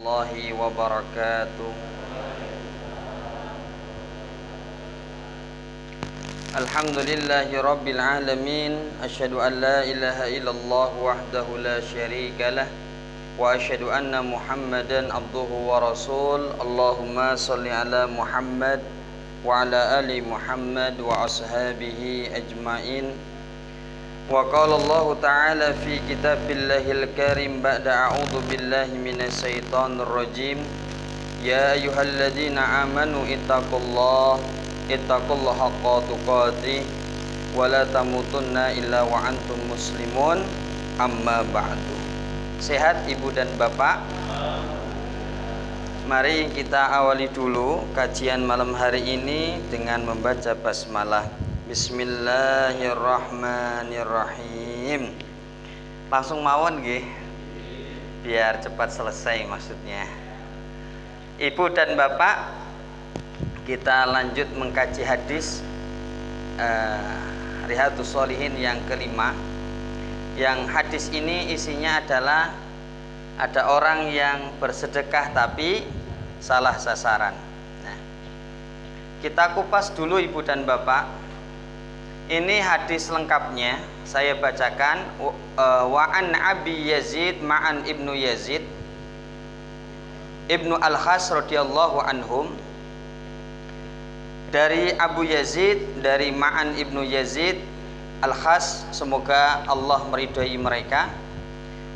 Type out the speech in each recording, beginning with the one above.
warahmatullahi wabarakatuh. Alhamdulillahi rabbil alamin. Asyhadu an la ilaha illallah wahdahu la syarika lah, wa asyhadu anna Muhammadan abduhu wa rasul. Allahumma salli ala Muhammad wa ala ali Muhammad wa ashabihi ajmain. Wa qala Allah ta'ala fi kitabillahil karim ba'da a'udzu billahi minasy syaithanir rajim. Ya ayyuhalladzina amanu ittaqullaha haqqa tuqatih wa la tamutunna illa wa antum muslimun. Amma ba'du. Sehat ibu dan bapak? Mari kita awali dulu kajian malam hari ini dengan membaca basmalah. Bismillahirrahmanirrahim. Langsung mawon nggih, biar cepat selesai maksudnya. Ibu dan bapak, kita lanjut mengkaji hadis Riyadhus Shalihin yang kelima. Yang hadis ini isinya adalah ada orang yang bersedekah tapi salah sasaran. Nah, kita kupas dulu ibu dan bapak. Ini hadis lengkapnya saya bacakan. Wa an Abi Yazid Ma'an ibnu Yazid ibnu Al-Khas radhiyallahu anhum. Dari Abu Yazid, dari Ma'an ibnu Yazid Al-Khas, semoga Allah meridhai mereka.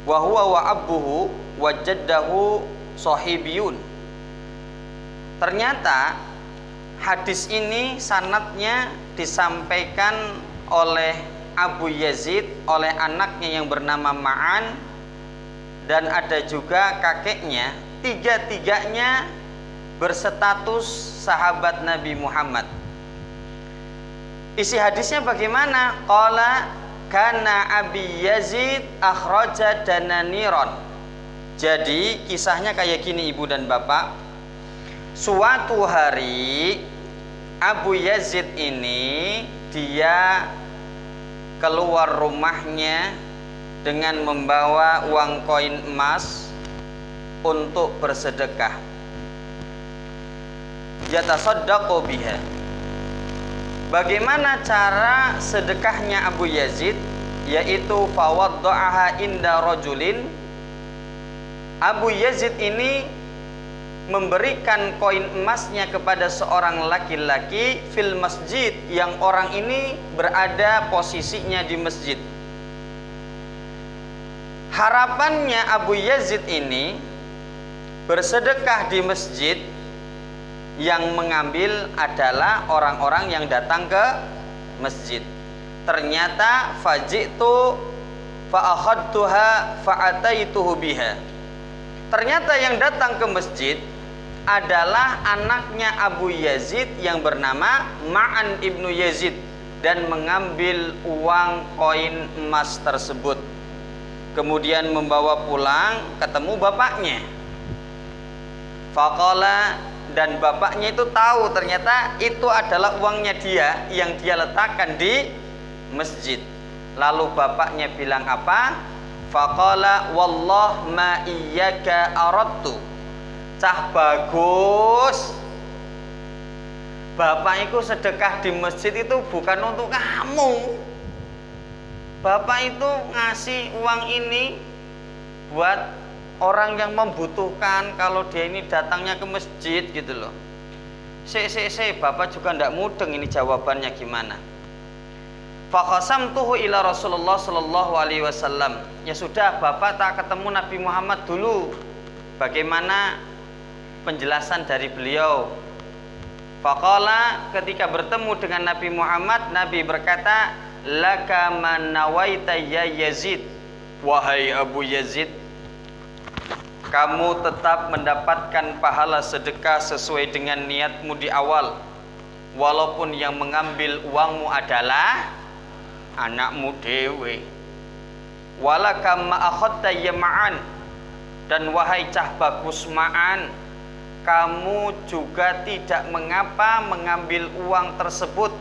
Wa huwa wa abuhu wa jaddahu sahibiyun. Ternyata hadis ini sanadnya disampaikan oleh Abu Yazid, oleh anaknya yang bernama Ma'an, dan ada juga kakeknya. Tiga-tiganya berstatus sahabat Nabi Muhammad. Isi hadisnya bagaimana? Qala kana Abi Yazid akhraja dananiron. Jadi kisahnya kayak gini ibu dan bapak. Suatu hari Abu Yazid ini dia keluar rumahnya dengan membawa uang koin emas untuk bersedekah. Yatasaddaqu biha. Bagaimana cara sedekahnya Abu Yazid? Yaitu fawadda'aha inda rajulin. Abu Yazid ini memberikan koin emasnya kepada seorang laki-laki fil masjid, yang orang ini berada posisinya di masjid. Harapannya Abu Yazid ini bersedekah di masjid, yang mengambil adalah orang-orang yang datang ke masjid. Ternyata faji'tu fa'akhadtuha fa'ataituhu biha. Ternyata yang datang ke masjid adalah anaknya Abu Yazid yang bernama Ma'an ibnu Yazid, dan mengambil uang koin emas tersebut. Kemudian membawa pulang, ketemu bapaknya. Faqala, dan bapaknya itu tahu ternyata itu adalah uangnya dia yang dia letakkan di masjid. Lalu bapaknya bilang apa? Faqala wallah ma iyyaka aradtu. Cah bagus, bapak itu sedekah di masjid itu bukan untuk kamu. Bapak itu ngasih uang ini buat orang yang membutuhkan, kalau dia ini datangnya ke masjid gitu loh. Bapak juga ndak mudeng ini jawabannya gimana. Fakhasamtuhu ila Rasulullah sallallahu alaihi wasallam. Ya sudah, bapak tak ketemu Nabi Muhammad dulu. Bagaimana penjelasan dari beliau? Faqala, ketika bertemu dengan Nabi Muhammad, Nabi berkata, laka man nawaita ya Yazid. Wahai Abu Yazid, kamu tetap mendapatkan pahala sedekah sesuai dengan niatmu di awal, walaupun yang mengambil uangmu adalah anakmu dewe. Walaka ma akhadta ya Ma'an, dan wahai cah bagus Ma'an, kamu juga tidak mengapa mengambil uang tersebut.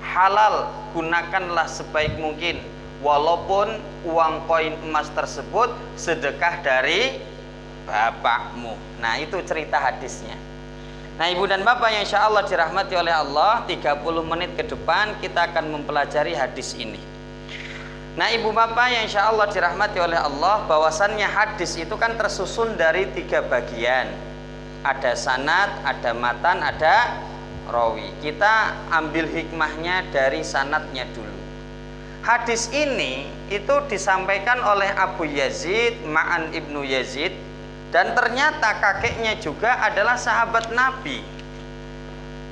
Halal, gunakanlah sebaik mungkin, walaupun uang koin emas tersebut sedekah dari bapakmu. Nah, itu cerita hadisnya. Nah, ibu dan bapak yang insya Allah dirahmati oleh Allah, 30 menit ke depan kita akan mempelajari hadis ini. Nah, ibu bapak yang insya Allah dirahmati oleh Allah, bahwasannya hadis itu kan tersusun dari 3 bagian. Ada sanad, ada matan, ada rawi. Kita ambil hikmahnya dari sanadnya dulu. Hadis ini itu disampaikan oleh Abu Yazid, Ma'an ibnu Yazid, dan ternyata kakeknya juga adalah sahabat Nabi.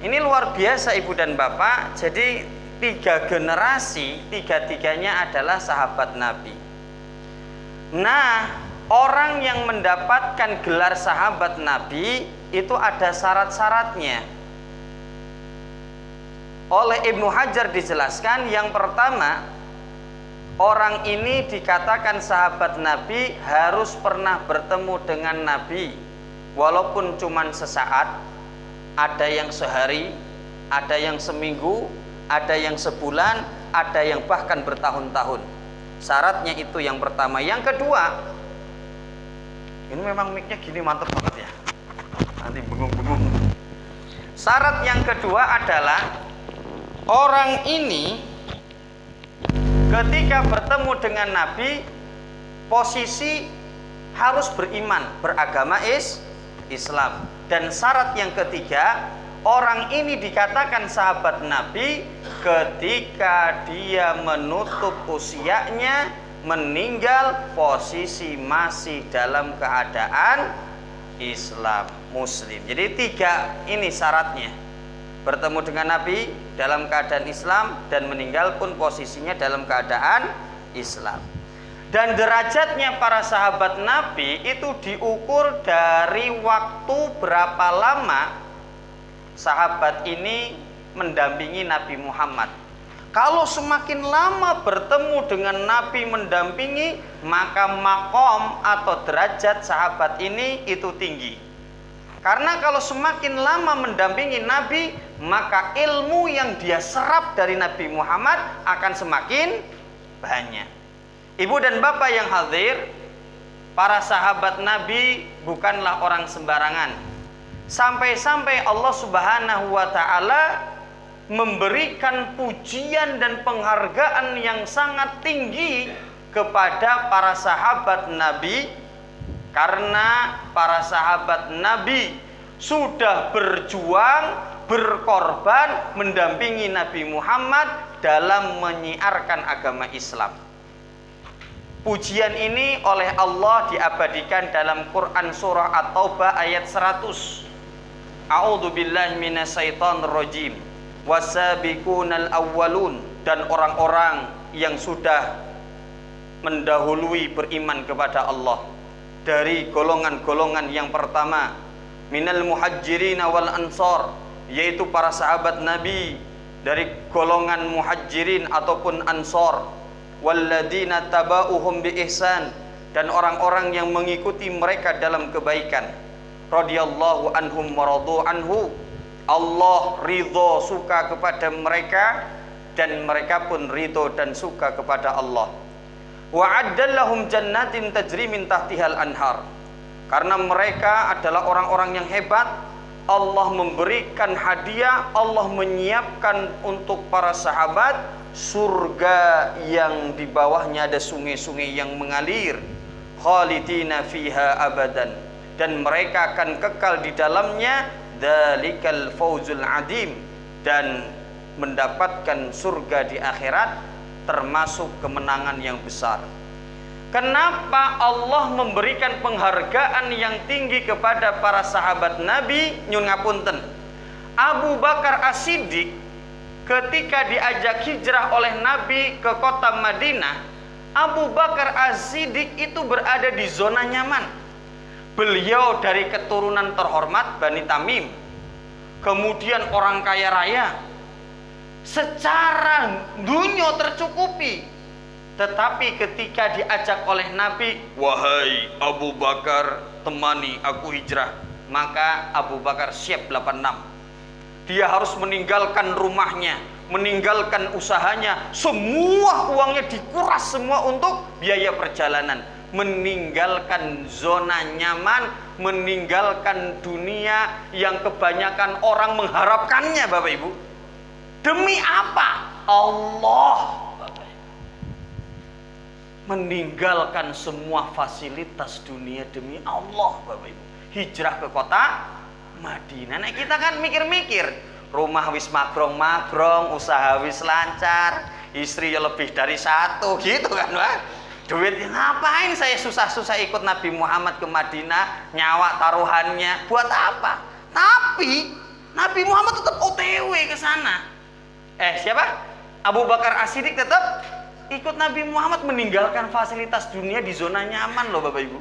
Ini luar biasa ibu dan bapak. Jadi 3 generasi, 3-tiganya adalah sahabat Nabi. Nah, orang yang mendapatkan gelar sahabat Nabi itu ada syarat-syaratnya. Oleh Ibnu Hajar dijelaskan, yang pertama, orang ini dikatakan sahabat Nabi harus pernah bertemu dengan Nabi, walaupun cuma sesaat. Ada yang sehari, ada yang seminggu, ada yang sebulan, ada yang bahkan bertahun-tahun. Syaratnya itu yang pertama. Yang kedua, ini memang mic-nya gini mantep banget ya, nanti bengung-bengung. Syarat yang kedua adalah orang ini ketika bertemu dengan Nabi, posisi harus beriman, beragama Islam. Dan syarat yang ketiga, orang ini dikatakan sahabat Nabi ketika dia menutup usianya, meninggal posisi masih dalam keadaan Islam, Muslim. Jadi 3 ini syaratnya. Bertemu dengan Nabi dalam keadaan Islam dan meninggal pun posisinya dalam keadaan Islam. Dan derajatnya para sahabat Nabi itu diukur dari waktu berapa lama sahabat ini mendampingi Nabi Muhammad. Kalau semakin lama bertemu dengan Nabi mendampingi, maka makom atau derajat sahabat ini itu tinggi. Karena kalau semakin lama mendampingi Nabi, maka ilmu yang dia serap dari Nabi Muhammad akan semakin banyak. Ibu dan bapak yang hadir, para sahabat Nabi bukanlah orang sembarangan. Sampai-sampai Allah Subhanahu wa ta'ala memberikan pujian dan penghargaan yang sangat tinggi kepada para sahabat Nabi, karena para sahabat Nabi sudah berjuang, berkorban mendampingi Nabi Muhammad dalam menyiarkan agama Islam. Pujian ini oleh Allah diabadikan dalam Quran surah At-Taubah ayat 100. A'udzu billahi minasyaitonir rajim. Wasabiqunal awwalun, dan orang-orang yang sudah mendahului beriman kepada Allah dari golongan-golongan yang pertama, minal muhajirin wal ansor, yaitu para sahabat Nabi dari golongan muhajirin ataupun ansor, walladzina tabauhum bi ihsan, dan orang-orang yang mengikuti mereka dalam kebaikan, radhiyallahu anhum wa radu anhu, Allah ridho suka kepada mereka dan mereka pun ridho dan suka kepada Allah. Wa addallahum jannatin tajri min tahtihal anhar, karena mereka adalah orang-orang yang hebat. Allah memberikan hadiah, Allah menyiapkan untuk para sahabat surga yang di bawahnya ada sungai-sungai yang mengalir, khalidina fiha abadan, dan mereka akan kekal di dalamnya, dzalikal fauzul adim, dan mendapatkan surga di akhirat termasuk kemenangan yang besar. Kenapa Allah memberikan penghargaan yang tinggi kepada para sahabat Nabi? Nyun ngapunten, Abu Bakar As-Siddiq ketika diajak hijrah oleh Nabi ke kota Madinah, Abu Bakar As-Siddiq itu berada di zona nyaman. Beliau dari keturunan terhormat Bani Tamim, kemudian orang kaya raya, secara dunia tercukupi. Tetapi ketika diajak oleh Nabi, wahai Abu Bakar, temani aku hijrah, maka Abu Bakar siap 86. Dia harus meninggalkan rumahnya, meninggalkan usahanya, semua uangnya dikuras semua untuk biaya perjalanan. meninggalkan zona nyaman, meninggalkan dunia yang kebanyakan orang mengharapkannya, Bapak Ibu. Demi apa? Allah. Meninggalkan semua fasilitas dunia demi Allah, Bapak Ibu. Hijrah ke kota Madinah. Nah, kita kan mikir-mikir, rumah wis magrong-magrong, usaha wis lancar, istri ya lebih dari satu, gitu kan, Pak? Duit ngapain saya susah-susah ikut Nabi Muhammad ke Madinah, nyawa taruhannya buat apa? Tapi Nabi Muhammad tetap OTW ke sana. Siapa? Abu Bakar As-Siddiq tetap ikut Nabi Muhammad, meninggalkan fasilitas dunia di zona nyaman loh, Bapak Ibu.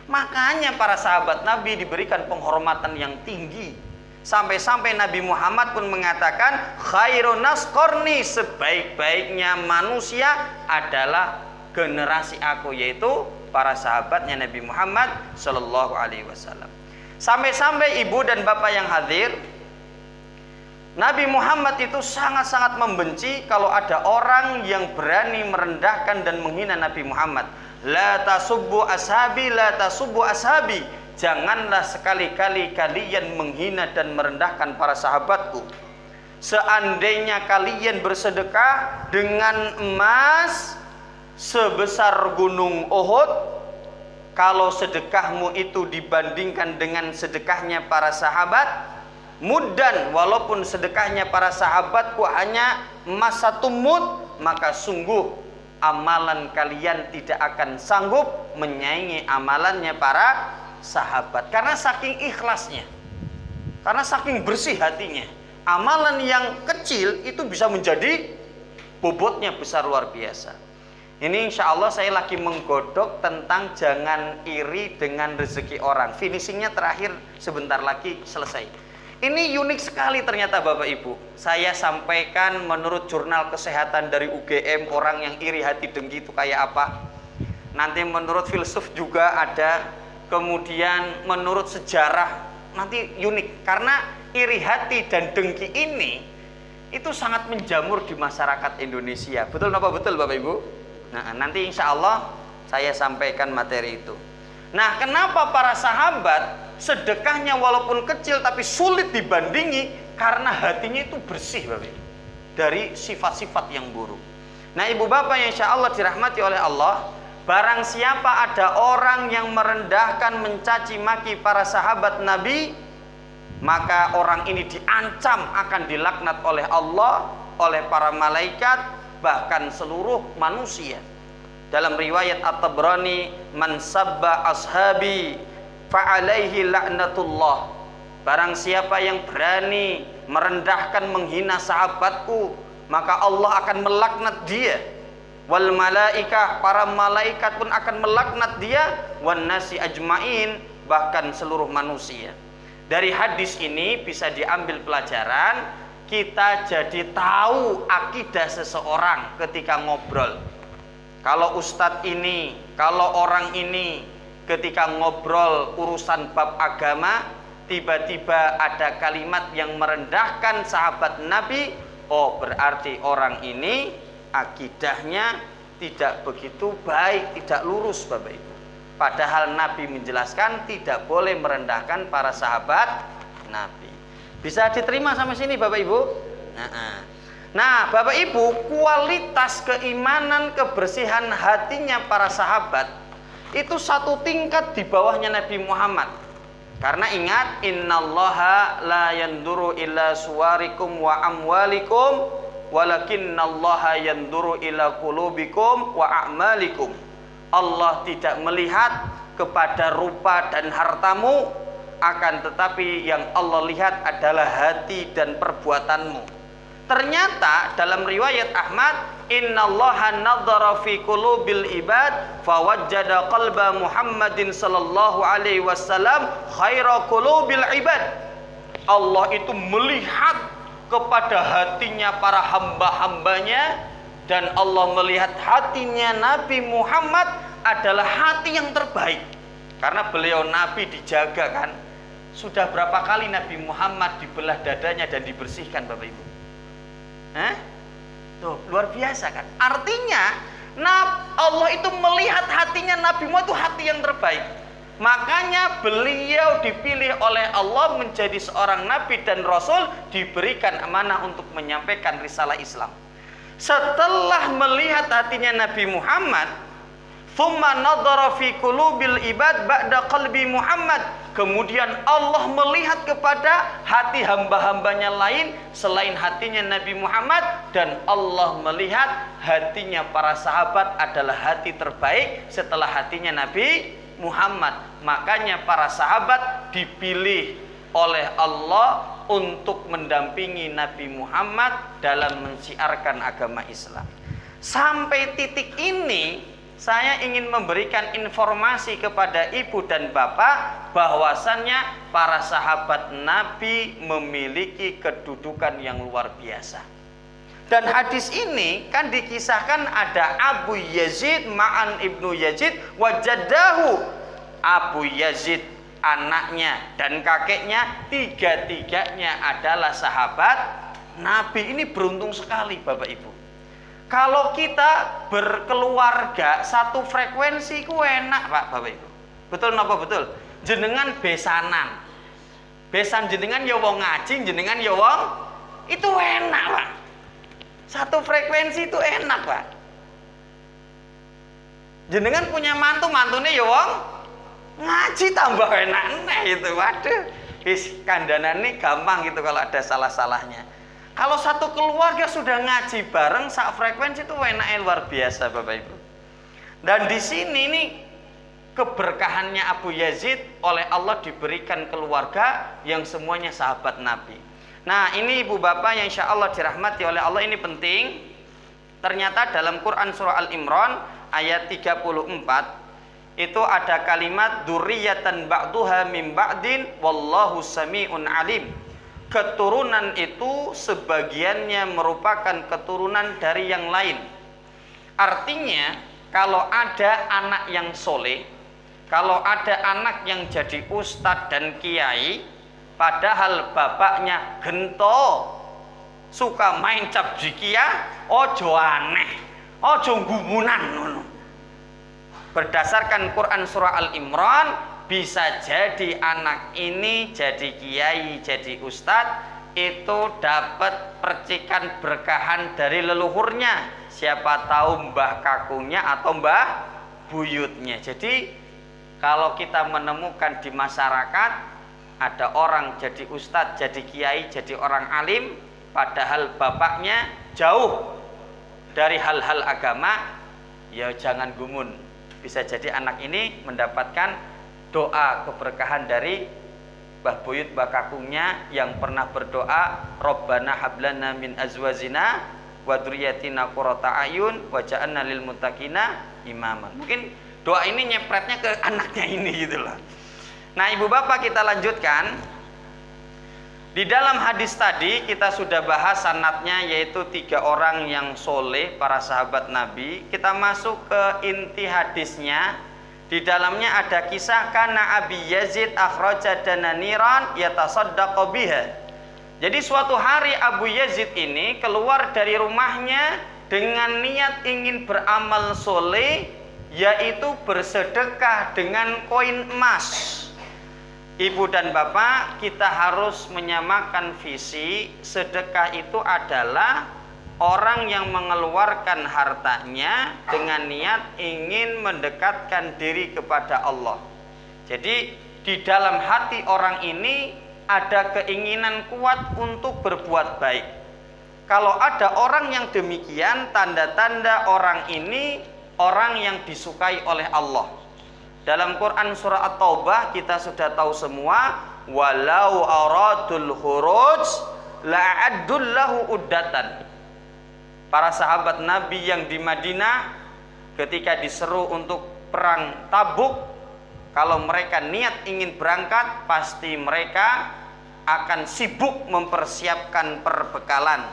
Makanya para sahabat Nabi diberikan penghormatan yang tinggi. Sampai-sampai Nabi Muhammad pun mengatakan, khairun nas qarni, sebaik-baiknya manusia adalah generasi aku, yaitu para sahabatnya Nabi Muhammad Shallallahu Alaihi Wasallam. Sampai-sampai ibu dan bapak yang hadir, Nabi Muhammad itu sangat-sangat membenci kalau ada orang yang berani merendahkan dan menghina Nabi Muhammad. La tasubbu ashabi, la tasubbu ashabi. Janganlah sekali-kali kalian menghina dan merendahkan para sahabatku. Seandainya kalian bersedekah dengan emas sebesar gunung Uhud, kalau sedekahmu itu dibandingkan dengan sedekahnya para sahabat, muddan, walaupun sedekahnya para sahabatku hanya emas 1 mud, maka sungguh amalan kalian tidak akan sanggup menyaingi amalannya para sahabat. Karena saking ikhlasnya, karena saking bersih hatinya, amalan yang kecil itu bisa menjadi bobotnya besar luar biasa. Ini insya Allah saya lagi menggodok tentang jangan iri dengan rezeki orang. Finishingnya terakhir sebentar lagi selesai. Ini unik sekali ternyata Bapak Ibu. Saya sampaikan menurut jurnal kesehatan dari UGM, orang yang iri hati dengki itu kayak apa. Nanti menurut filsuf juga ada. Kemudian menurut sejarah nanti unik. Karena iri hati dan dengki ini itu sangat menjamur di masyarakat Indonesia. Betul apa betul Bapak Ibu? Nah, nanti insya Allah saya sampaikan materi itu. Nah, kenapa para sahabat sedekahnya walaupun kecil tapi sulit dibandingi? Karena hatinya itu bersih, Bapak Ibu, dari sifat-sifat yang buruk. Nah, ibu bapak yang insya Allah dirahmati oleh Allah, barang siapa ada orang yang merendahkan, mencaci maki para sahabat Nabi, maka orang ini diancam akan dilaknat oleh Allah, oleh para malaikat, bahkan seluruh manusia. Dalam riwayat At-Tabrani, man sabba ashabi fa'alaihi la'natullah. Barang siapa yang berani merendahkan, menghina sahabatku, maka Allah akan melaknat dia. Wal malaikah, para malaikat pun akan melaknat dia. Wan nasi ajmain, bahkan seluruh manusia. Dari hadis ini bisa diambil pelajaran, kita jadi tahu akidah seseorang ketika ngobrol. Kalau ustadz ini, kalau orang ini ketika ngobrol urusan bab agama, tiba-tiba ada kalimat yang merendahkan sahabat Nabi, oh berarti orang ini akidahnya tidak begitu baik, tidak lurus Bapak Ibu. Padahal Nabi menjelaskan tidak boleh merendahkan para sahabat Nabi. Bisa diterima sampai sini Bapak Ibu? Nah Bapak Ibu, kualitas keimanan, kebersihan hatinya para sahabat itu satu tingkat di bawahnya Nabi Muhammad. Karena ingat, innallaha la yanduru ila suwarikum wa amwalikum walakinnallaha yanduru ila qulubikum wa a'malikum. Allah tidak melihat kepada rupa dan hartamu, akan tetapi yang Allah lihat adalah hati dan perbuatanmu. Ternyata dalam riwayat Ahmad, innallaha nadzara fi qulubil ibad fawajjada qalba Muhammadin sallallahu alaihi wasallam khaira qulubil ibad. Allah itu melihat kepada hatinya para hamba-hambanya, dan Allah melihat hatinya Nabi Muhammad adalah hati yang terbaik. Karena beliau Nabi dijaga kan. Sudah berapa kali Nabi Muhammad dibelah dadanya dan dibersihkan Bapak Ibu? Tuh, luar biasa kan. Artinya Nah, Allah itu melihat hatinya Nabi Muhammad itu hati yang terbaik. Makanya beliau dipilih oleh Allah menjadi seorang nabi dan rasul, diberikan amanah untuk menyampaikan risalah Islam. Setelah melihat hatinya Nabi Muhammad, thumma nadhara fi qulubil ibad ba'da qalbi Muhammad. Kemudian Allah melihat kepada hati hamba-hambanya lain selain hatinya Nabi Muhammad, dan Allah melihat hatinya para sahabat adalah hati terbaik setelah hatinya Nabi Muhammad. Makanya para sahabat dipilih oleh Allah untuk mendampingi Nabi Muhammad dalam mensiarkan agama Islam. Sampai titik ini saya ingin memberikan informasi kepada ibu dan bapak bahwasannya para sahabat Nabi memiliki kedudukan yang luar biasa. Dan hadis ini kan dikisahkan ada Abu Yazid Ma'an ibnu Yazid wajadahu. Abu Yazid anaknya dan kakeknya, tiga-tiganya adalah sahabat Nabi. Ini beruntung sekali Bapak Ibu. Kalau kita berkeluarga satu frekuensi ku enak Pak Bapak Ibu. Betul napa betul? Jenengan besanan. Besan jenengan ya wong ngaji, jenengan ya wong itu enak Pak. Satu frekuensi itu enak Pak. Jenengan punya mantu, mantunya ya wong ngaji tambah enak itu. Waduh, kandanan ini gampang gitu kalau ada salah-salahnya. Kalau satu keluarga sudah ngaji bareng sak frekuensi itu enaknya luar biasa Bapak Ibu. Dan di sini ini keberkahannya Abu Yazid oleh Allah diberikan keluarga yang semuanya sahabat Nabi. Nah, ini Ibu Bapak yang insya Allah dirahmati oleh Allah, ini penting. Ternyata dalam Quran surah Al-Imran ayat 34 itu ada kalimat dzurriyyatan ba'duha min ba'din wallahu sami'un alim. Keturunan itu sebagiannya merupakan keturunan dari yang lain. Artinya kalau ada anak yang soleh, kalau ada anak yang jadi ustadz dan kiai, padahal bapaknya gento, suka main capjikia, ojo aneh, ojo gumunan ngono. Berdasarkan Quran surah Al-Imran, bisa jadi anak ini jadi kiai, jadi ustadz, itu dapat percikan berkahan dari leluhurnya. Siapa tahu mbah kakungnya atau mbah buyutnya. Jadi kalau kita menemukan di masyarakat ada orang jadi ustadz, jadi kiai, jadi orang alim, padahal bapaknya jauh dari hal-hal agama, ya jangan gumun. Bisa jadi anak ini mendapatkan doa keberkahan dari mbah buyut, mbah kakungnya yang pernah berdoa, Rabbana hablana min azwajina wa dzurriyyatina qurrata ayun waj'alna lil muttaqina imama. Mungkin doa ini nyepretnya ke anaknya ini gitu loh. Nah, Ibu Bapak, kita lanjutkan. Di dalam hadis tadi kita sudah bahas sanadnya, yaitu 3 orang yang soleh, para sahabat Nabi. Kita masuk ke inti hadisnya. Di dalamnya ada kisah kana Abi Yazid akhraja dananiran yatasaddaqu biha. Jadi suatu hari Abu Yazid ini keluar dari rumahnya dengan niat ingin beramal soleh, yaitu bersedekah dengan koin emas. Ibu dan Bapak, kita harus menyamakan visi. Sedekah itu adalah orang yang mengeluarkan hartanya dengan niat ingin mendekatkan diri kepada Allah. Jadi di dalam hati orang ini ada keinginan kuat untuk berbuat baik. Kalau ada orang yang demikian, tanda-tanda orang ini orang yang disukai oleh Allah. Dalam Quran surah At-Taubah kita sudah tahu semua, walau aradul khuruj la'addul lahu uddatan. Para sahabat Nabi yang di Madinah ketika diseru untuk perang Tabuk, kalau mereka niat ingin berangkat, pasti mereka akan sibuk mempersiapkan perbekalan.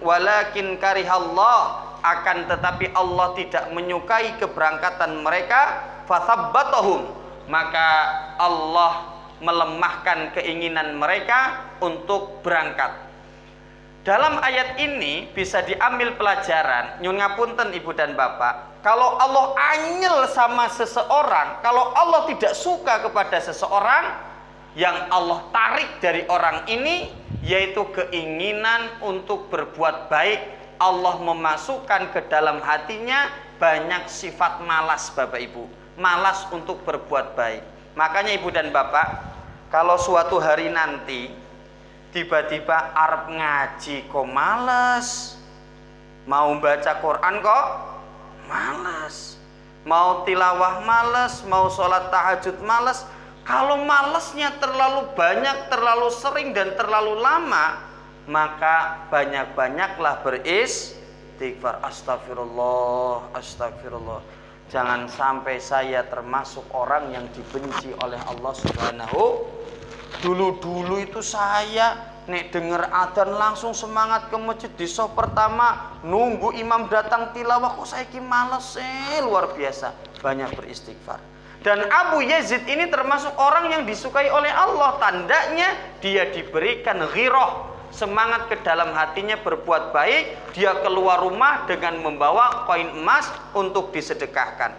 Walakin karihallah, akan tetapi Allah tidak menyukai keberangkatan mereka, fathabbatahum, maka Allah melemahkan keinginan mereka untuk berangkat. Dalam ayat ini bisa diambil pelajaran, nyun ngapunten ibu dan bapak, kalau Allah anyel sama seseorang, kalau Allah tidak suka kepada seseorang, yang Allah tarik dari orang ini yaitu keinginan untuk berbuat baik. Allah memasukkan ke dalam hatinya banyak sifat malas, Bapak Ibu, malas untuk berbuat baik. Makanya ibu dan bapak, kalau suatu hari nanti tiba-tiba arep ngaji kok males, mau baca Quran kok males, mau tilawah males, mau sholat tahajud males. Kalau malesnya terlalu banyak, terlalu sering dan terlalu lama, maka banyak-banyaklah beristighfar. Astagfirullah, astagfirullah. Jangan sampai saya termasuk orang yang dibenci oleh Allah Subhanahu. Dulu itu saya nek denger adzan langsung semangat ke masjid di saf pertama, nunggu imam datang tilawah, kok saiki males luar biasa. Banyak beristighfar. Dan Abu Yazid ini termasuk orang yang disukai oleh Allah. Tandanya dia diberikan ghirah, semangat ke dalam hatinya berbuat baik. Dia keluar rumah dengan membawa koin emas untuk disedekahkan.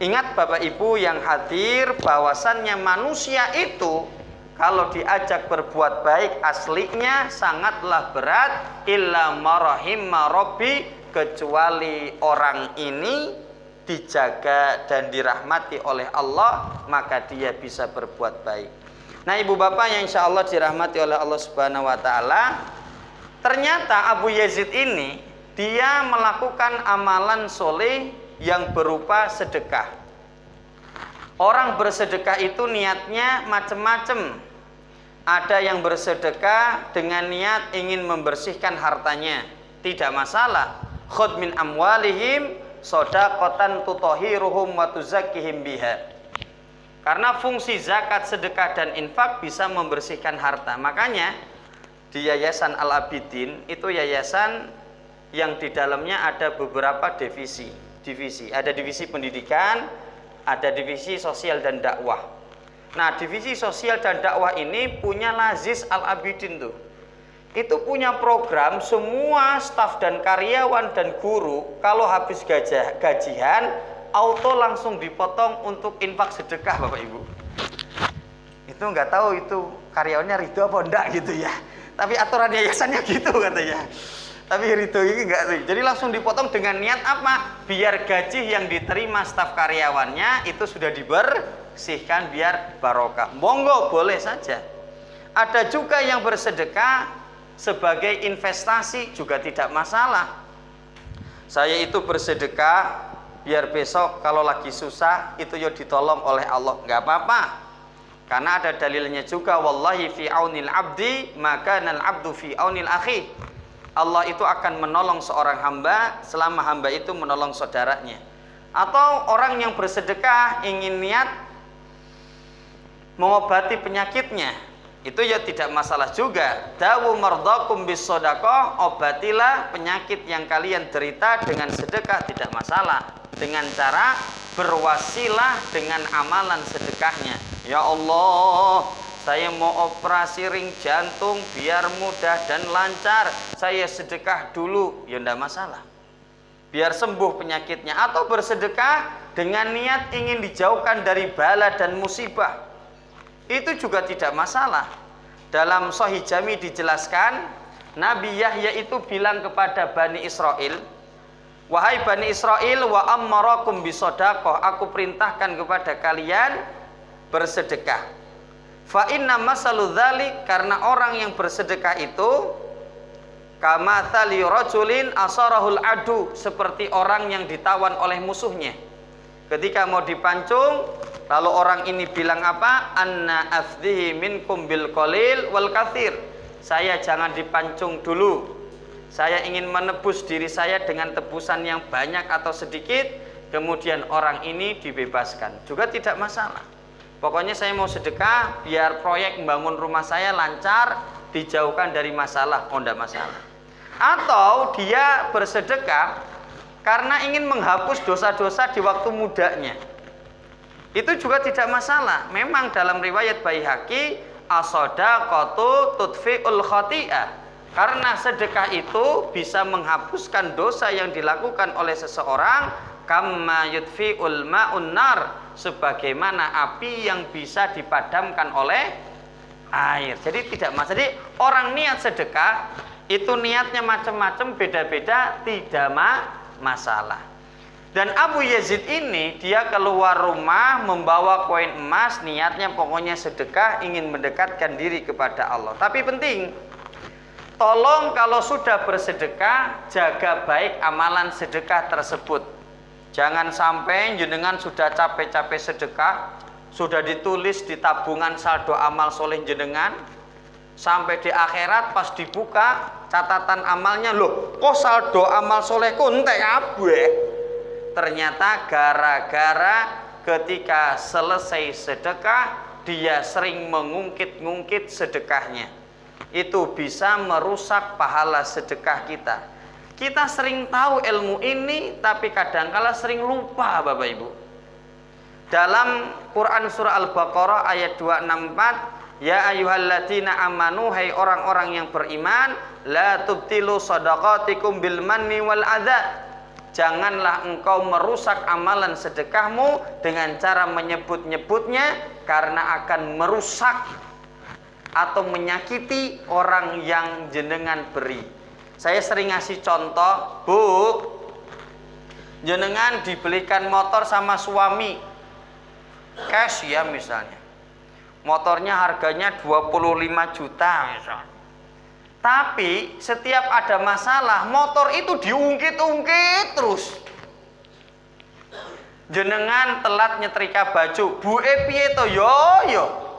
Ingat Bapak Ibu yang hadir, bahwasannya manusia itu kalau diajak berbuat baik aslinya sangatlah berat. Illa marahimma rabbi, kecuali orang ini dijaga dan dirahmati oleh Allah, maka dia bisa berbuat baik. Nah ibu bapak yang insya Allah dirahmati oleh Allah Subhanahu wa ta'ala, ternyata Abu Yazid ini dia melakukan amalan soleh yang berupa sedekah. Orang bersedekah itu niatnya macam-macam. Ada yang bersedekah dengan niat ingin membersihkan hartanya, tidak masalah. Khudh min amwalihim shadaqatan tutahhiruhum wa tuzakkihim biha. Karena fungsi zakat, sedekah dan infak bisa membersihkan harta. Makanya di Yayasan Al-Abidin itu yayasan yang di dalamnya ada beberapa divisi. Ada divisi pendidikan, ada divisi sosial dan dakwah. Nah, divisi sosial dan dakwah ini punya Lazis Al-Abidin tuh. Itu punya program semua staf dan karyawan dan guru kalau habis gajian auto langsung dipotong untuk infak sedekah, Bapak Ibu. Itu nggak tahu itu karyawannya ridho apa enggak gitu ya. Tapi aturan yayasannya gitu katanya. Tapi ridho ini enggak. Jadi langsung dipotong dengan niat apa? Biar gaji yang diterima staf karyawannya itu sudah dibersihkan biar barokah. Monggo boleh saja. Ada juga yang bersedekah sebagai investasi juga tidak masalah. Saya itu bersedekah biar besok kalau lagi susah itu ya ditolong oleh Allah, nggak apa-apa. Karena ada dalilnya juga, wallahi fi aunil abdi maka nal abdu fi aunil akhi. Allah itu akan menolong seorang hamba selama hamba itu menolong saudaranya. Atau orang yang bersedekah ingin niat mengobati penyakitnya, itu ya tidak masalah juga. Dawu mardakum bis shadaqah, obatilah penyakit yang kalian derita dengan sedekah, tidak masalah. Dengan cara berwasilah dengan amalan sedekahnya. Ya Allah, saya mau operasi ring jantung biar mudah dan lancar, saya sedekah dulu, ya tidak masalah. Biar sembuh penyakitnya. Atau bersedekah dengan niat ingin dijauhkan dari bala dan musibah, itu juga tidak masalah. Dalam Sahih Jami dijelaskan, Nabi Yahya itu bilang kepada Bani Israel, wahai Bani Israel, wa ammarakum bisadaqah, aku perintahkan kepada kalian bersedekah. Fa inna masalu dzalik, karena orang yang bersedekah itu kamatsali rajulin asarahul adu, seperti orang yang ditawan oleh musuhnya. Ketika mau dipancung, lalu orang ini bilang apa? Anna afdhihi minkum bil qalil wal katsir. Saya jangan dipancung dulu. Saya ingin menebus diri saya dengan tebusan yang banyak atau sedikit, kemudian orang ini dibebaskan. Juga tidak masalah. Pokoknya saya mau sedekah biar proyek membangun rumah saya lancar, dijauhkan dari masalah, oh enggak masalah. Atau dia bersedekah karena ingin menghapus dosa-dosa di waktu mudanya, itu juga tidak masalah. Memang dalam riwayat Baihaqi, as-shadaqatu tudfi'ul khati'ah, Karena sedekah itu bisa menghapuskan dosa yang dilakukan oleh seseorang, kama yudfi'ul ma'un nar, sebagaimana api yang bisa dipadamkan oleh air. Jadi tidak masalah. Jadi orang niat sedekah itu niatnya macam-macam, beda-beda, tidak masalah. Dan Abu Yazid ini dia keluar rumah membawa koin emas, niatnya pokoknya sedekah, ingin mendekatkan diri kepada Allah. Tapi penting, tolong kalau sudah bersedekah, jaga baik amalan sedekah tersebut. Jangan sampai jenengan sudah capek-capek sedekah, sudah ditulis di tabungan saldo amal soleh jenengan, sampai di akhirat pas dibuka catatan amalnya, loh kok saldo amal solehku entek kabeh. Ternyata gara-gara ketika selesai sedekah dia sering mengungkit-ungkit sedekahnya. Itu bisa merusak pahala sedekah kita. Kita sering tahu ilmu ini, tapi kadangkala sering lupa, Bapak Ibu. Dalam Quran surah Al-Baqarah ayat 264, ya ayyuhalladzina amanu, hai orang-orang yang beriman, la tubtilu shadaqatikum bil manni wal adza. Janganlah engkau merusak amalan sedekahmu dengan cara menyebut-nyebutnya, karena akan merusak atau menyakiti orang yang jenengan beri. Saya sering ngasih contoh, Bu, jenengan dibelikan motor sama suami, cash ya misalnya, motornya harganya 25 juta misalnya. Tapi setiap ada masalah motor itu diungkit-ungkit terus. Jenengan telat nyetrika baju, Bu piye to yo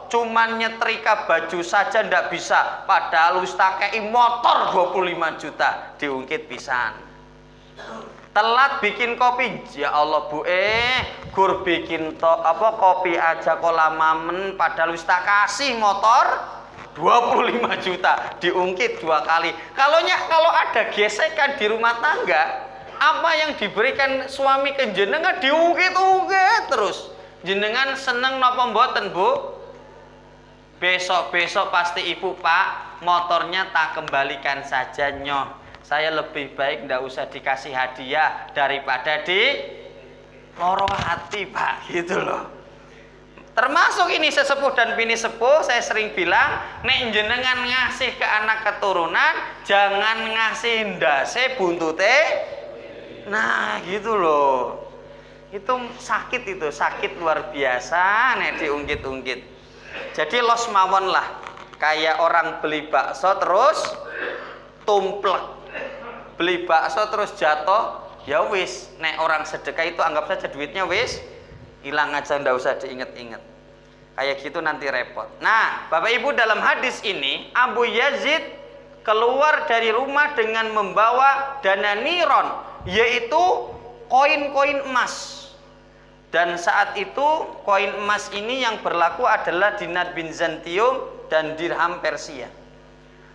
cuman nyetrika baju saja ndak bisa, padahal wis takei motor 25 juta, diungkit pisan. Telat bikin kopi, ya Allah Bu gur bikin kopi aja kok lamamen, padahal wis tak kasih motor 25 juta, diungkit 2 kali. Kalau ada gesekan di rumah tangga, apa yang diberikan suami ke jenengan diungkit-ungkit terus. Jenengan seneng napa mboten, Bu? Besok-besok pasti Ibu, Pak, motornya tak kembalikan saja nyoh. Saya lebih baik ndak usah dikasih hadiah daripada di loro hati, Pak, gitu loh. Termasuk ini sesepuh dan bini sepuh, saya sering bilang, nek jenengan ngasih ke anak keturunan, jangan ngasih ndase buntute. Nah, gitu loh. Itu sakit luar biasa nek diungkit-ungkit. Jadi los mawon lah, kayak orang beli bakso terus tumplek. Beli bakso terus jatuh, ya wis, nek orang sedekah itu anggap saja duitnya wis hilang aja, ndak usah diinget-inget. Kayak gitu nanti repot. Nah, Bapak Ibu, dalam hadis ini Abu Yazid keluar dari rumah dengan membawa dana niron, yaitu koin-koin emas. Dan saat itu koin emas ini yang berlaku adalah dinar Bizantium dan dirham Persia.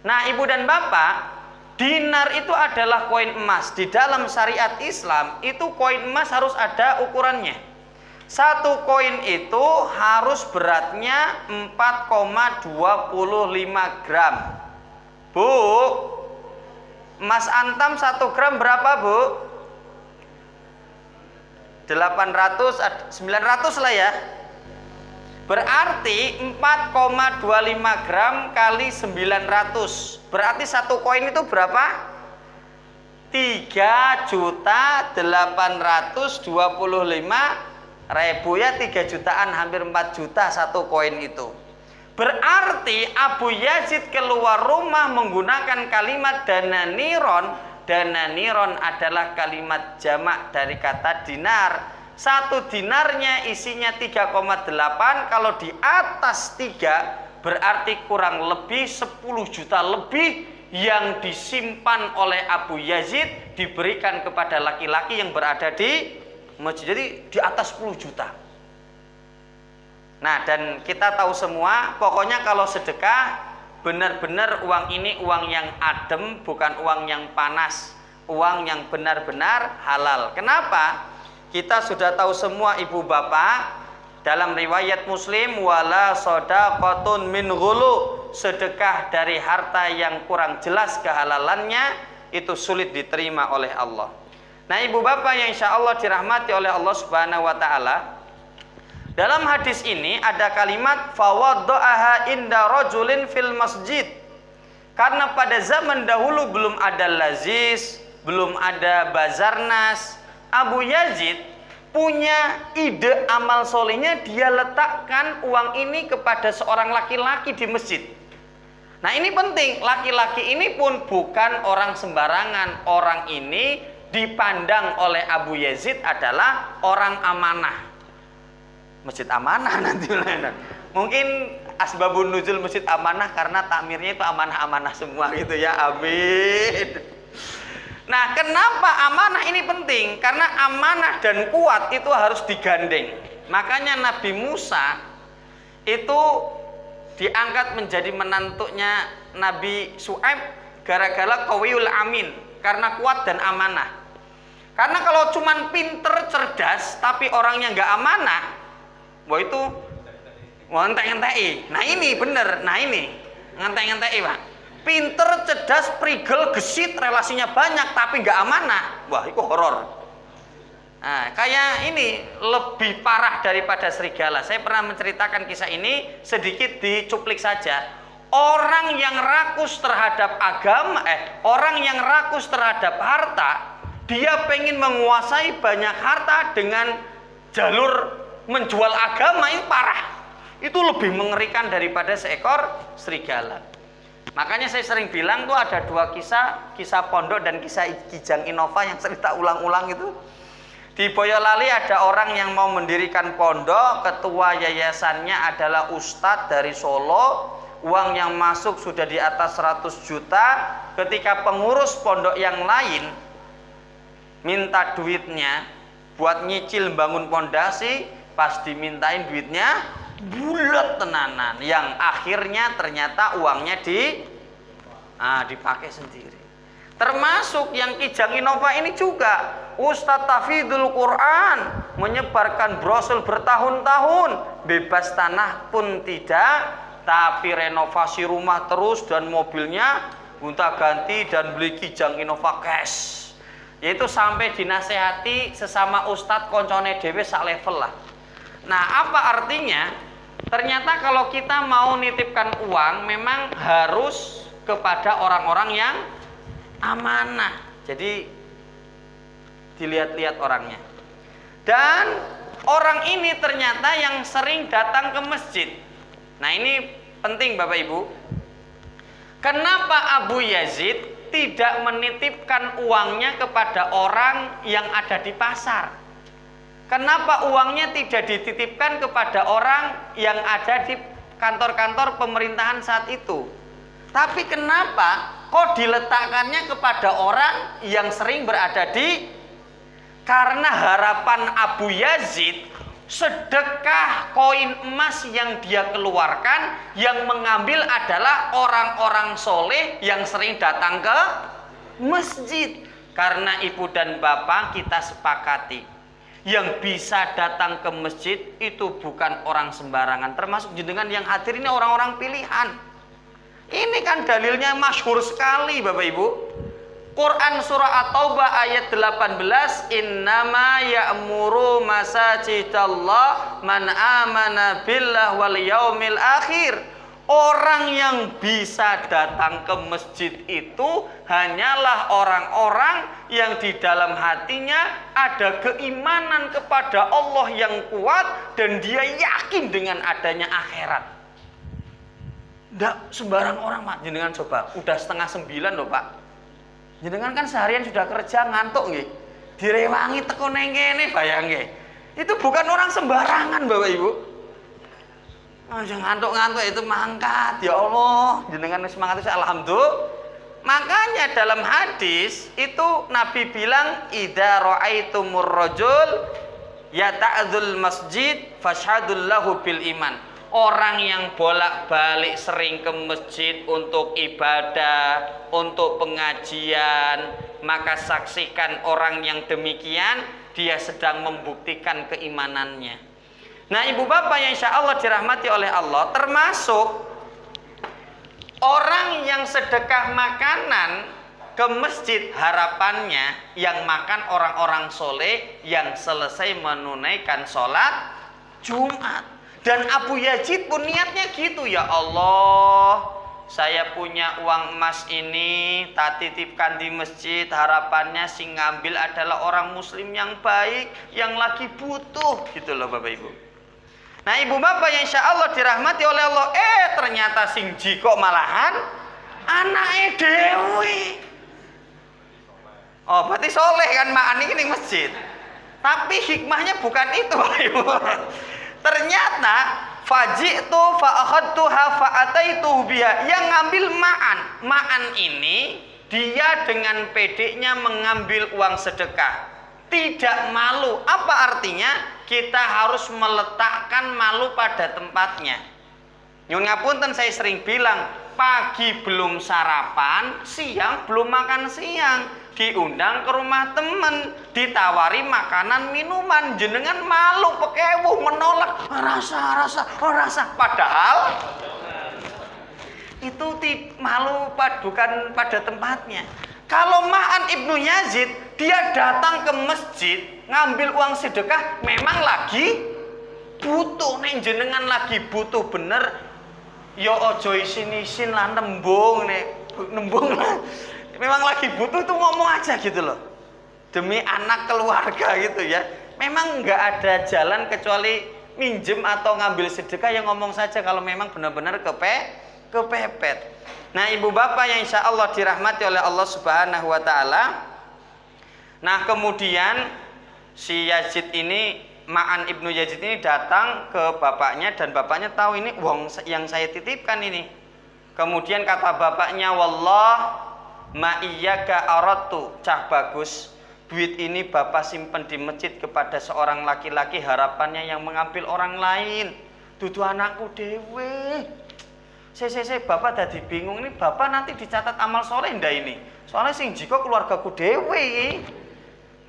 Nah, Ibu dan Bapak, dinar itu adalah koin emas. Di dalam syariat Islam itu koin emas harus ada ukurannya. Satu koin itu harus beratnya 4,25 gram. Bu, emas antam 1 gram berapa, Bu? 800, 900 lah ya. Berarti 4,25 gram kali 900. Berarti satu koin itu berapa? 3.825.000 ya, 3 jutaan, hampir 4 juta satu koin itu. Berarti Abu Yazid keluar rumah menggunakan kalimat dana niron. Dana niron adalah kalimat jamak dari kata dinar. Satu dinarnya isinya 3,8, kalau di atas 3 berarti kurang lebih 10 juta lebih yang disimpan oleh Abu Yazid diberikan kepada laki-laki yang berada di masjid. Jadi di atas 10 juta. Nah, dan kita tahu semua, pokoknya kalau sedekah benar-benar uang ini uang yang adem, bukan uang yang panas, uang yang benar-benar halal. Kenapa? Kita sudah tahu semua, Ibu Bapak, Dalam riwayat Muslim, wala shadaqatun min ghulu, sedekah dari harta yang kurang jelas kehalalannya itu sulit diterima oleh Allah. Nah, ibu bapak yang insya Allah dirahmati oleh Allah Subhanahu wa ta'ala, dalam hadis ini ada kalimat fawadda'aha inda rajulin fil masjid. Karena pada zaman dahulu belum ada Lazis, belum ada Bazarnas, Abu Yazid punya ide amal solehnya, dia letakkan uang ini kepada seorang laki-laki di masjid. Nah, ini penting, laki-laki ini pun bukan orang sembarangan. Orang ini dipandang oleh Abu Yazid adalah orang amanah. Masjid amanah nanti. Mungkin asbabun nuzul masjid amanah karena takmirnya itu amanah-amanah semua gitu ya. Amin. Nah, kenapa amanah ini penting? Karena amanah dan kuat itu harus digandeng. Makanya Nabi Musa itu diangkat menjadi menantunya Nabi Syuaib gara-gara qawiyul amin, karena kuat dan amanah. Karena kalau cuman pinter, cerdas, tapi orangnya nggak amanah, wah itu ngentek-ngenteki. Nah ini bener, nah ini ngentek-ngenteki Pak. Pinter, cerdas, prigel, gesit, relasinya banyak tapi nggak amanah, wah itu horor. Nah, kayak ini lebih parah daripada serigala. Saya pernah menceritakan kisah ini, sedikit dicuplik saja. Orang yang rakus terhadap agama, orang yang rakus terhadap harta, dia pengen menguasai banyak harta dengan jalur menjual agama, itu parah. Itu lebih mengerikan daripada seekor serigala. Makanya saya sering bilang tuh ada dua kisah, kisah pondok dan kisah Kijang Innova yang sering tak ulang-ulang itu. Di Boyolali ada orang yang mau mendirikan pondok, ketua yayasannya adalah ustadz dari Solo, uang yang masuk sudah di atas 100 juta. Ketika pengurus pondok yang lain minta duitnya buat nyicil bangun pondasi, pas dimintain duitnya bulat tenanan, yang akhirnya ternyata uangnya dipakai sendiri. Termasuk yang Kijang Innova ini juga, Ustadz Tafidul Quran menyebarkan brosur bertahun-tahun, bebas tanah pun tidak, tapi renovasi rumah terus dan mobilnya gonta-ganti dan beli Kijang Innova cash. Yaitu sampai dinasehati sesama ustadz koncone dewe sak level lah. Nah, apa artinya? Ternyata kalau kita mau nitipkan uang memang harus kepada orang-orang yang amanah. Jadi dilihat-lihat orangnya. Dan orang ini ternyata yang sering datang ke masjid. Nah, ini penting Bapak Ibu. Kenapa Abu Yazid tidak menitipkan uangnya kepada orang yang ada di pasar? Kenapa uangnya tidak dititipkan kepada orang yang ada di kantor-kantor pemerintahan saat itu? Tapi kenapa kok diletakkannya kepada orang yang sering berada di? Karena harapan Abu Yazid, sedekah koin emas yang dia keluarkan, yang mengambil adalah orang-orang soleh yang sering datang ke masjid. Karena ibu dan bapak kita sepakati, yang bisa datang ke masjid itu bukan orang sembarangan. Termasuk jenengan yang hadir ini orang-orang pilihan. Ini kan dalilnya masyhur sekali Bapak Ibu. Quran surah At-Taubah ayat 18, innama ya'muru masajidallah man amana billah wal yaumil akhir. Orang yang bisa datang ke masjid itu hanyalah orang-orang yang di dalam hatinya ada keimanan kepada Allah yang kuat dan dia yakin dengan adanya akhirat. Nggak sembarang orang Pak. Jenengan coba, udah 8:30 loh Pak. Jenengan kan seharian sudah kerja ngantuk nggih. Direwangi teko neng kene bayang nggih. Itu bukan orang sembarangan Bapak Ibu. Ngantuk-ngantuk itu mangkat, ya Allah, jenengan semangat itu alhamdulillah. Makanya dalam hadis itu Nabi bilang, idza ra'aitumur rajul yata'dzul masjid fashhadul lahu bil iman. Orang yang bolak-balik sering ke masjid untuk ibadah, untuk pengajian, maka saksikan orang yang demikian dia sedang membuktikan keimanannya. Nah, ibu bapak yang insya Allah dirahmati oleh Allah, termasuk orang yang sedekah makanan ke masjid, harapannya yang makan orang-orang soleh yang selesai menunaikan sholat Jumat. Dan Abu Yazid pun niatnya gitu, ya Allah, saya punya uang emas ini tak titipkan di masjid, harapannya si ngambil adalah orang muslim yang baik yang lagi butuh, gitu loh Bapak Ibu. Nah, ibu bapak yang insya Allah dirahmati oleh Allah, ternyata sing jiko malahan anaknya dewi. Oh, berarti soleh kan mak ini masjid. Tapi hikmahnya bukan itu, Bapak Ibu. Ternyata faji'tu fa'akhadtuha fa'ataituhu biha, yang ngambil Ma'an ini dia dengan pedenya mengambil uang sedekah. Tidak malu. Apa artinya? Kita harus meletakkan malu pada tempatnya. Nyun ngapunten, saya sering bilang, pagi belum sarapan, siang belum makan siang, diundang ke rumah temen, ditawari makanan minuman, jenengan malu pekewuh menolak, rasa. Padahal itu malu bukan pada tempatnya. Kalau Ma'an Ibnu Yazid, dia datang ke masjid ngambil uang sedekah, memang lagi butuh. Nek jenengan lagi butuh bener, yo ojo isin-isin lah, nembung lah. Memang lagi butuh tuh ngomong aja gitu loh, demi anak keluarga gitu ya. Memang nggak ada jalan kecuali minjem atau ngambil sedekah, yang ngomong saja kalau memang benar-benar kepepet. Nah, ibu bapak yang insya Allah dirahmati oleh Allah Subhanahu wa Ta'ala. Nah, kemudian si Yazid ini, Ma'an Ibnu Yazid ini datang ke bapaknya, dan bapaknya tahu ini uang yang saya titipkan ini. Kemudian kata bapaknya, wallah ma iyyaka aradtu, cah bagus, duit ini bapak simpen di masjid kepada seorang laki-laki, harapannya yang mengambil orang lain, dudu anakku dewe. Saya bapak dadi bingung, ini bapak nanti dicatat amal soleh ndak ini? Soalnya sing jiko keluargaku dewe.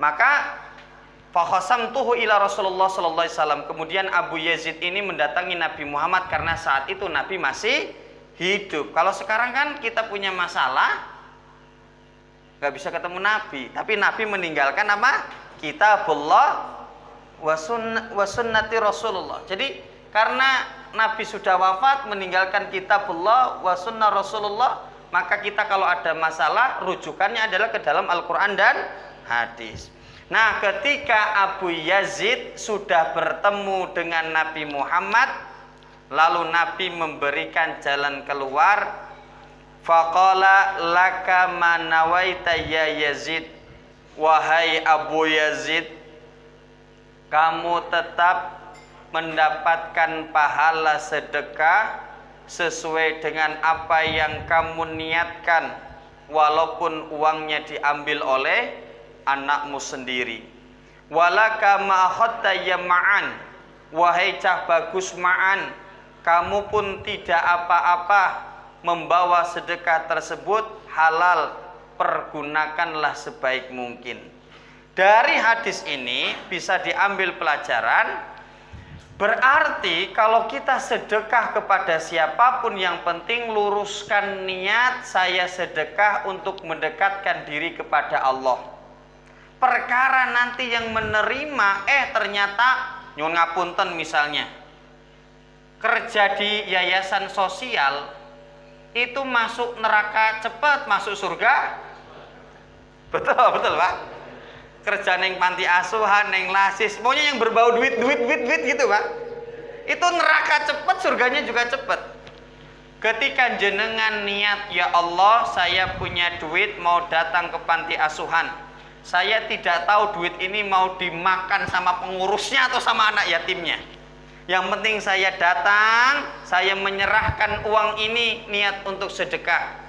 Maka fakhasamtuhu ila Rasulullah sallallahu alaihi wasallam. Kemudian Abu Yazid ini mendatangi Nabi Muhammad karena saat itu Nabi masih hidup. Kalau sekarang kan kita punya masalah nggak bisa ketemu Nabi, tapi Nabi meninggalkan apa? Kitabullah wa sunnati Rasulullah. Jadi karena Nabi sudah wafat, meninggalkan kitabullah wa sunnah Rasulullah, maka kita kalau ada masalah rujukannya adalah ke dalam Al-Quran dan hadis. Nah, ketika Abu Yazid sudah bertemu dengan Nabi Muhammad, lalu Nabi memberikan jalan keluar. Faqala laka ma nawaita ya Yazid, wahai Abu Yazid, kamu tetap mendapatkan pahala sedekah sesuai dengan apa yang kamu niatkan, walaupun uangnya diambil oleh anakmu sendiri. Walaka ma akhadta ya Ma'an, wahai cah bagus Ma'an, kamu pun tidak apa-apa membawa sedekah tersebut, halal, pergunakanlah sebaik mungkin. Dari hadis ini bisa diambil pelajaran, berarti kalau kita sedekah kepada siapapun, yang penting luruskan niat, saya sedekah untuk mendekatkan diri kepada Allah. Perkara nanti yang menerima, ternyata nyun ngapunten, misalnya kerja di yayasan sosial itu masuk neraka cepat, masuk surga betul Pak. Kerja neng panti asuhan, neng lasis, pokoknya yang berbau duit gitu Pak, itu neraka cepat, surganya juga cepat. Ketika jenengan niat, ya Allah, saya punya duit mau datang ke panti asuhan, saya tidak tahu duit ini mau dimakan sama pengurusnya atau sama anak yatimnya, yang penting saya datang, saya menyerahkan uang ini niat untuk sedekah.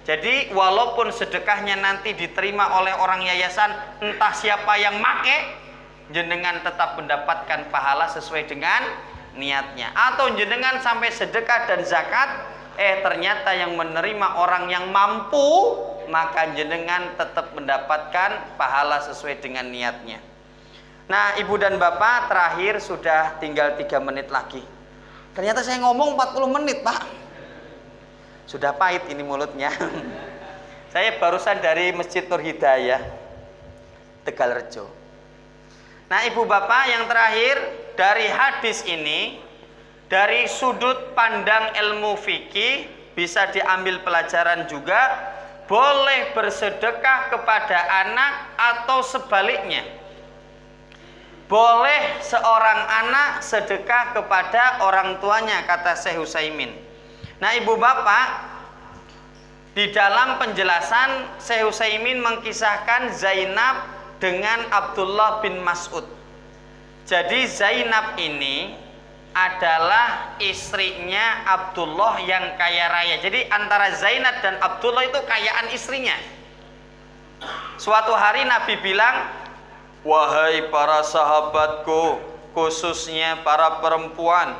Jadi walaupun sedekahnya nanti diterima oleh orang yayasan, entah siapa yang make, jenengan tetap mendapatkan pahala sesuai dengan niatnya. Atau jenengan sampai sedekah dan zakat, ternyata yang menerima orang yang mampu, maka jenengan tetap mendapatkan pahala sesuai dengan niatnya. Nah, Ibu dan Bapak, terakhir sudah tinggal 3 menit lagi. Ternyata saya ngomong 40 menit, Pak. Sudah pahit ini mulutnya. Saya barusan dari Masjid Nur Hidayah, Tegalrejo. Nah, Ibu Bapak, yang terakhir dari hadis ini, dari sudut pandang ilmu fikih bisa diambil pelajaran juga, boleh bersedekah kepada anak atau sebaliknya. Boleh seorang anak sedekah kepada orang tuanya, kata Syekh Utsaimin. Nah, Ibu Bapak, di dalam penjelasan Syekh Utsaimin mengkisahkan Zainab dengan Abdullah bin Mas'ud. Jadi Zainab ini adalah istrinya Abdullah yang kaya raya. Jadi antara Zainab dan Abdullah itu kayaan istrinya. Suatu hari Nabi bilang, "Wahai para sahabatku, khususnya para perempuan,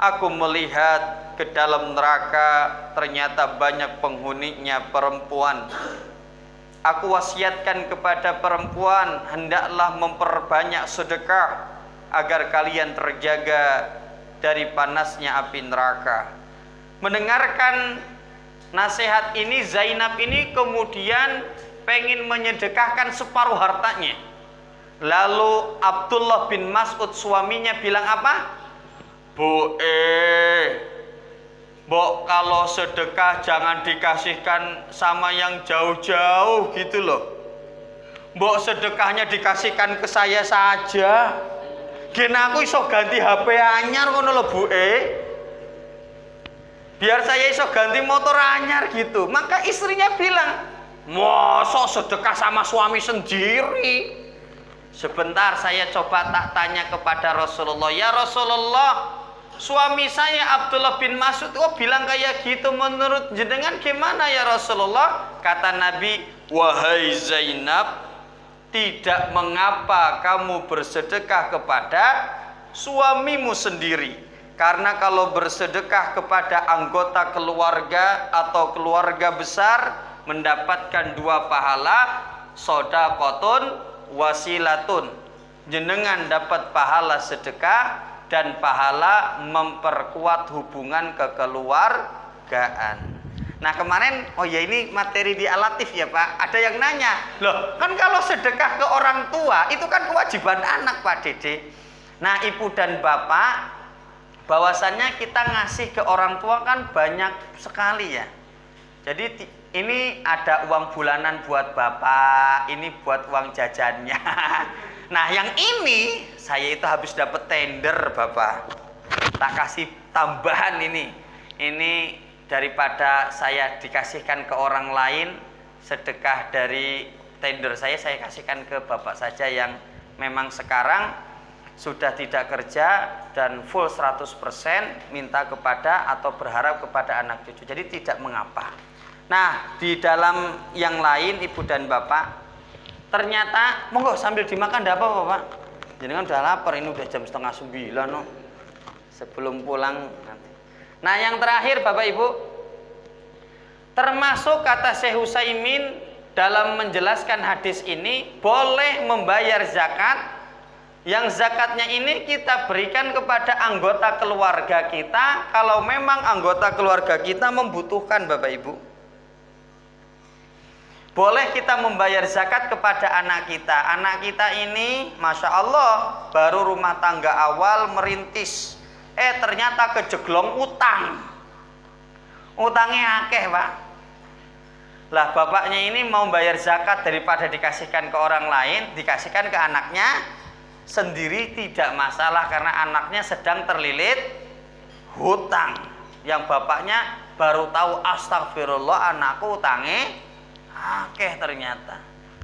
aku melihat ke dalam neraka ternyata banyak penghuninya perempuan. Aku wasiatkan kepada perempuan, hendaklah memperbanyak sedekah agar kalian terjaga dari panasnya api neraka." Mendengarkan nasihat ini, Zainab ini kemudian pengen menyedekahkan separuh hartanya. Lalu Abdullah bin Mas'ud suaminya bilang apa? Mbok kalau sedekah jangan dikasihkan sama yang jauh-jauh gitu loh. Mbok sedekahnya dikasihkan ke saya saja. Gen aku iso ganti HP anyar ngono lho, Bu. Biar saya iso ganti motor anyar gitu. Maka istrinya bilang, "Mosok sedekah sama suami sendiri?" Sebentar saya coba tak tanya kepada Rasulullah. "Ya Rasulullah, suami saya Abdullah bin Mas'ud kok bilang kayak gitu, menurut jenengan gimana ya Rasulullah?" Kata Nabi, "Wahai Zainab, tidak mengapa kamu bersedekah kepada suamimu sendiri. Karena kalau bersedekah kepada anggota keluarga atau keluarga besar, mendapatkan 2 pahala, shadaqatun wasilatun. Jenengan dapat pahala sedekah dan pahala memperkuat hubungan kekeluargaan." Nah, kemarin, oh ya ini materi di alatif ya Pak, ada yang nanya, loh kan kalau sedekah ke orang tua itu kan kewajiban anak Pak Dede. Nah, Ibu dan Bapak, bahwasannya kita ngasih ke orang tua kan banyak sekali ya. Jadi ini ada uang bulanan buat Bapak, ini buat uang jajannya. Nah, yang ini saya itu habis dapat tender Bapak, tak kasih tambahan ini. Ini daripada saya dikasihkan ke orang lain, sedekah dari tender saya kasihkan ke Bapak saja yang memang sekarang sudah tidak kerja dan full 100% minta kepada atau berharap kepada anak cucu. Jadi tidak mengapa. Nah, di dalam yang lain Ibu dan Bapak, ternyata monggo sambil dimakan enggak apa-apa Pak. Jadi kan udah lapar, ini udah jam 8:30 no. Sebelum pulang nanti. Nah, yang terakhir Bapak Ibu, termasuk kata Syekh Utsaimin dalam menjelaskan hadis ini, boleh membayar zakat. Yang zakatnya ini kita berikan kepada anggota keluarga kita kalau memang anggota keluarga kita membutuhkan Bapak Ibu. Boleh kita membayar zakat kepada anak kita. Anak kita ini Masya Allah baru rumah tangga awal merintis, ternyata kejeglong utang. Utangnya akeh Pak. Lah bapaknya ini mau bayar zakat, daripada dikasihkan ke orang lain, dikasihkan ke anaknya sendiri tidak masalah, karena anaknya sedang terlilit hutang. Yang bapaknya baru tahu, astagfirullah anakku utangnya akeh ternyata.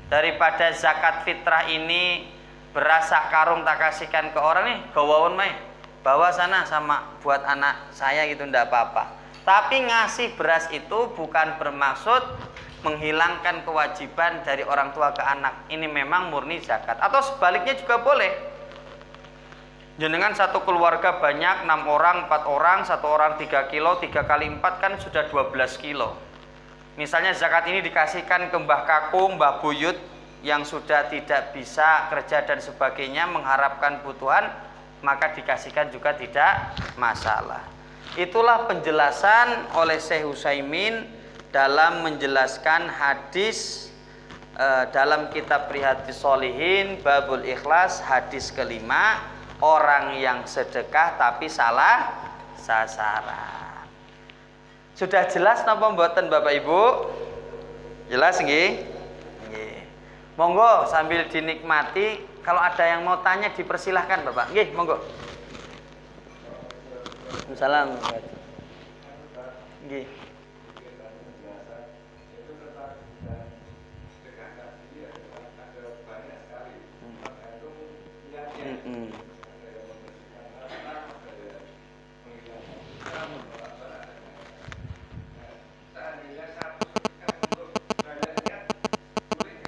Daripada zakat fitrah ini beras sak karung tak kasihkan ke orang nih, gawon meh, bawa sana sama buat anak saya gitu, ndak apa-apa. Tapi ngasih beras itu bukan bermaksud menghilangkan kewajiban dari orang tua ke anak. Ini memang murni zakat. Atau sebaliknya juga boleh. Jenengan satu keluarga banyak, 6 orang, 4 orang, 1 orang 3 kilo, 3 kali 4 kan sudah 12 kilo. Misalnya zakat ini dikasihkan ke Mbah Kakung, Mbah Buyut, yang sudah tidak bisa kerja dan sebagainya mengharapkan kebutuhan, maka dikasihkan juga tidak masalah. Itulah penjelasan oleh Syekh Utsaimin dalam menjelaskan hadis dalam kitab Riyadhus Shalihin Babul Ikhlas, hadis kelima, orang yang sedekah tapi salah sasaran. Sudah jelas napa mboten Bapak Ibu? Jelas nggih? Nggih. Monggo sambil dinikmati, kalau ada yang mau tanya dipersilahkan Bapak. Nggih, monggo. Assalamualaikum. Nggih.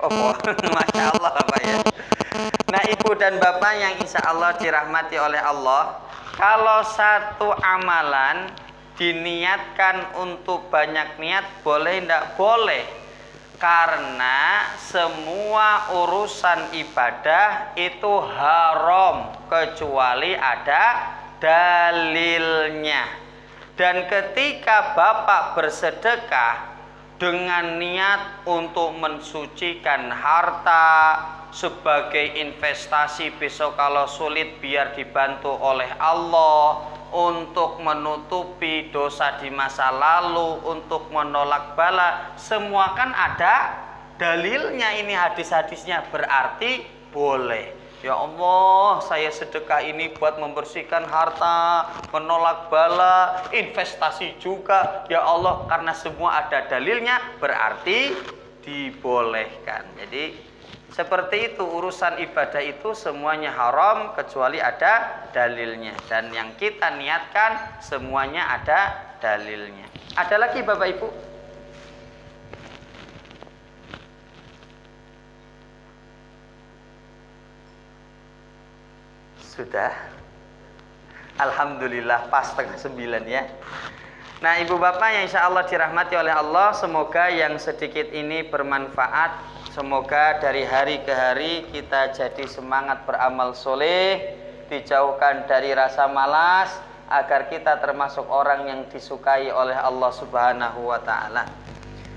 Oh, Masya Allah Bapak ya. Nah Ibu dan Bapak yang insya Allah dirahmati oleh Allah, kalau satu amalan diniatkan untuk banyak niat, boleh tidak? Boleh. Karena semua urusan ibadah itu haram kecuali ada dalilnya. Dan ketika Bapak bersedekah dengan niat untuk mensucikan harta sebagai investasi besok kalau sulit biar dibantu oleh Allah, untuk menutupi dosa di masa lalu, untuk menolak bala, semua kan ada dalilnya, ini hadis-hadisnya, berarti boleh. Ya Allah, saya sedekah ini buat membersihkan harta, menolak bala, investasi juga. Ya Allah, karena semua ada dalilnya, berarti dibolehkan. Jadi seperti itu, urusan ibadah itu semuanya haram kecuali ada dalilnya. Dan yang kita niatkan semuanya ada dalilnya. Ada lagi Bapak Ibu? Sudah. Alhamdulillah pas 8:30 ya. Nah Ibu Bapak yang insya Allah dirahmati oleh Allah, semoga yang sedikit ini bermanfaat. Semoga dari hari ke hari kita jadi semangat beramal soleh, dijauhkan dari rasa malas, agar kita termasuk orang yang disukai oleh Allah Subhanahu wa Ta'ala.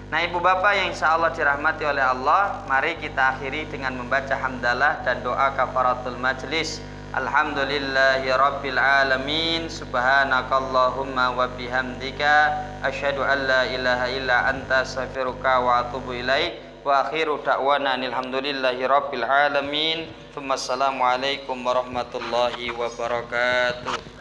Nah Ibu Bapak yang insya Allah dirahmati oleh Allah, mari kita akhiri dengan membaca hamdalah dan doa kafaratul majlis. Alhamdulillahi rabbil alamin, subhanakallahumma wa bihamdika, asyhadu an la ilaha illa anta, astaghfiruka wa atubu ilaik. Wa akhiru da'wana alhamdulillahi rabbil alamin. Assalamualaikum warahmatullahi wabarakatuh.